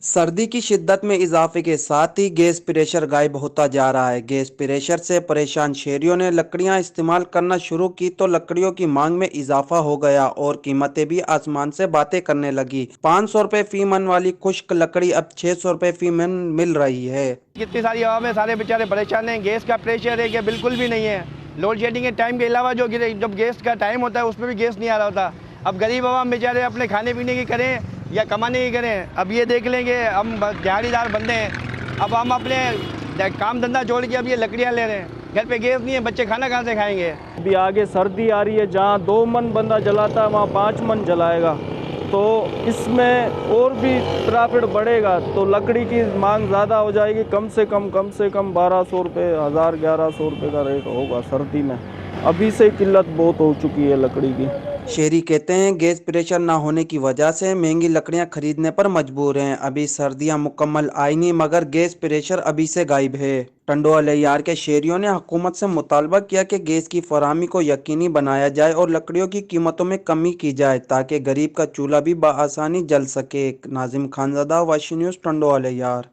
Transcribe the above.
सर्दी की शिद्दत में इजाफे के साथ ही गैस प्रेशर गायब होता जा रहा है। गैस प्रेशर से परेशान शहरियों ने लकड़ियां इस्तेमाल करना शुरू की तो लकड़ियों की मांग में इजाफा हो गया और कीमतें भी आसमान से बातें करने लगी। 500 रुपए फी मन वाली खुश्क लकड़ी अब 600 रुपए फी मन मिल रही है। कितनी सारी हवा में सारे बेचारे परेशान हैं। गैस का प्रेशर है कि बिल्कुल भी नहीं है। लोड शेडिंग के टाइम के अलावा जब गैस का टाइम होता है उसमें भी गैस नहीं आ रहा होता। अब गरीब आवाम बेचारे अपने खाने पीने की करें या कमाने की करें। अब ये देख लेंगे, हम दिहाड़ीदार बंदे हैं, अब हम अपने काम धंधा छोड़ के अब ये लकड़ियाँ ले रहे हैं। घर पे गैस नहीं है, बच्चे खाना कहाँ से खाएंगे। अभी आगे सर्दी आ रही है, जहाँ 2 मन बंदा जलाता है वहाँ 5 मन जलाएगा, तो इसमें और भी प्रॉफिट बढ़ेगा। तो लकड़ी की मांग ज़्यादा हो जाएगी। कम से कम 1200 रुपये, 1100 रुपये का रेट होगा सर्दी में। अभी से किल्लत बहुत हो चुकी है लकड़ी की। शहरी कहते हैं गैस प्रेशर न होने की वजह से महंगी लकड़ियां खरीदने पर मजबूर हैं। अभी सर्दियां मुकम्मल आई नहीं मगर गैस प्रेशर अभी से गायब है। टंडोआ लियार के शहरियों ने हुकूमत से मुतालबा किया कि गैस की फराहमी को यकीनी बनाया जाए और लकड़ियों की कीमतों में कमी की जाए ताकि गरीब का चूल्हा भी बआसानी जल सके। Nazim Khanzada, Vashi news, Tando layer.